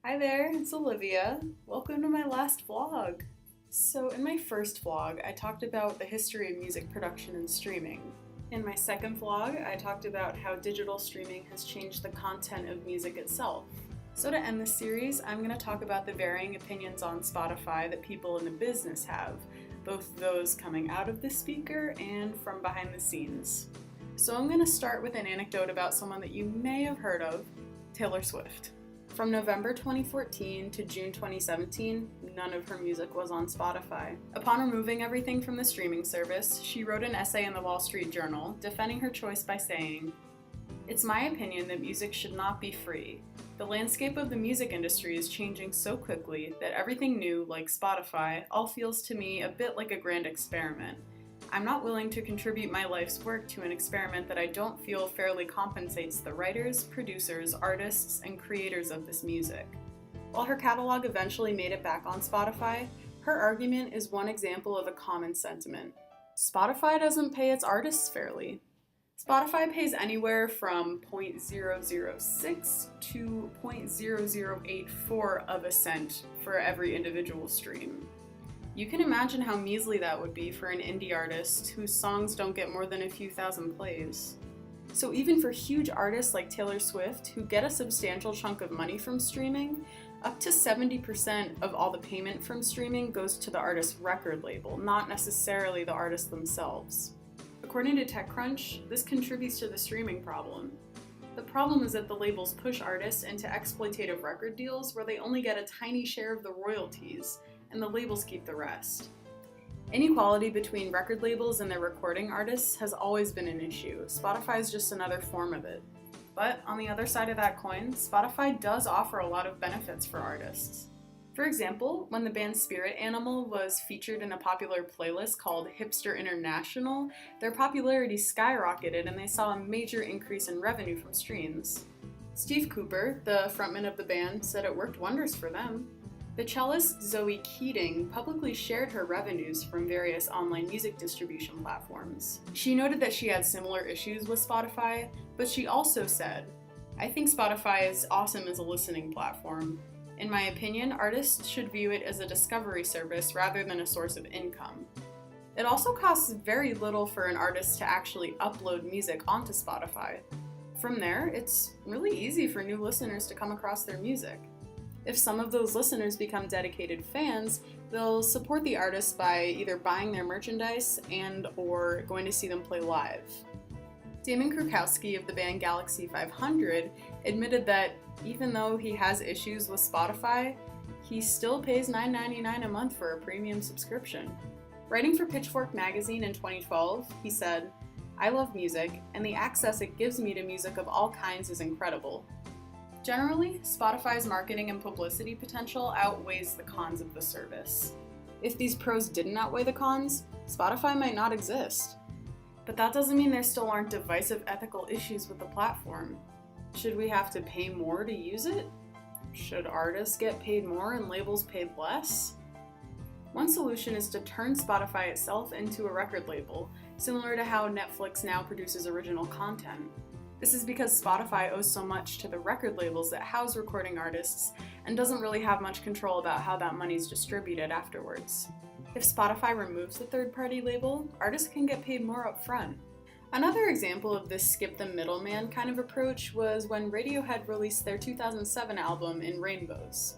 Hi there, it's Olivia. Welcome to my last vlog. So in my first vlog, I talked about the history of music production and streaming. In my second vlog, I talked about how digital streaming has changed the content of music itself. So to end this series, I'm going to talk about the varying opinions on Spotify that people in the business have, both those coming out of the speaker and from behind the scenes. So I'm going to start with an anecdote about someone that you may have heard of, Taylor Swift. From November 2014 to June 2017, none of her music was on Spotify. Upon removing everything from the streaming service, she wrote an essay in the Wall Street Journal defending her choice by saying, "It's my opinion that music should not be free. The landscape of the music industry is changing so quickly that everything new, like Spotify, all feels to me a bit like a grand experiment. I'm not willing to contribute my life's work to an experiment that I don't feel fairly compensates the writers, producers, artists, and creators of this music." While her catalog eventually made it back on Spotify, her argument is one example of a common sentiment. Spotify doesn't pay its artists fairly. Spotify pays anywhere from 0.006 to 0.0084 of a cent for every individual stream. You can imagine how measly that would be for an indie artist whose songs don't get more than a few thousand plays. So even for huge artists like Taylor Swift, who get a substantial chunk of money from streaming, up to 70% of all the payment from streaming goes to the artist's record label, not necessarily the artists themselves. According to TechCrunch, this contributes to the streaming problem. The problem is that the labels push artists into exploitative record deals where they only get a tiny share of the royalties, and the labels keep the rest. Inequality between record labels and their recording artists has always been an issue. Spotify is just another form of it. But on the other side of that coin, Spotify does offer a lot of benefits for artists. For example, when the band Spirit Animal was featured in a popular playlist called Hipster International, their popularity skyrocketed and they saw a major increase in revenue from streams. Steve Cooper, the frontman of the band, said it worked wonders for them. The cellist Zoe Keating publicly shared her revenues from various online music distribution platforms. She noted that she had similar issues with Spotify, but she also said, "I think Spotify is awesome as a listening platform. In my opinion, artists should view it as a discovery service rather than a source of income. It also costs very little for an artist to actually upload music onto Spotify. From there, it's really easy for new listeners to come across their music. If some of those listeners become dedicated fans, they'll support the artist by either buying their merchandise and or going to see them play live." Damon Krukowski of the band Galaxy 500 admitted that even though he has issues with Spotify, he still pays $9.99 a month for a premium subscription. Writing for Pitchfork magazine in 2012, he said, "I love music, and the access it gives me to music of all kinds is incredible. Generally, Spotify's marketing and publicity potential outweighs the cons of the service. If these pros didn't outweigh the cons, Spotify might not exist. But that doesn't mean there still aren't divisive ethical issues with the platform. Should we have to pay more to use it? Should artists get paid more and labels paid less? One solution is to turn Spotify itself into a record label, similar to how Netflix now produces original content. This is because Spotify owes so much to the record labels that house recording artists and doesn't really have much control about how that money's distributed afterwards. If Spotify removes the third-party label, artists can get paid more upfront." Another example of this skip-the-middleman kind of approach was when Radiohead released their 2007 album In Rainbows.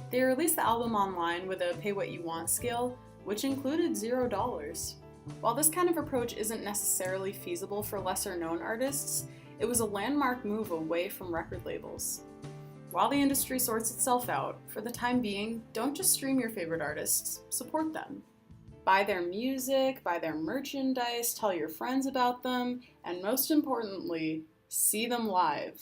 They released the album online with a pay-what-you-want scale, which included $0. While this kind of approach isn't necessarily feasible for lesser-known artists, it was a landmark move away from record labels. While the industry sorts itself out, for the time being, don't just stream your favorite artists, support them. Buy their music, buy their merchandise, tell your friends about them, and most importantly, see them live.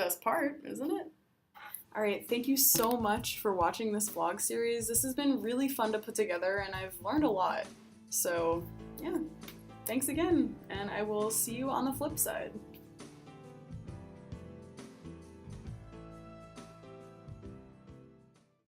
best part, isn't it? Alright, thank you so much for watching this vlog series. This has been really fun to put together and I've learned a lot. So, yeah, thanks again, and I will see you on the flip side.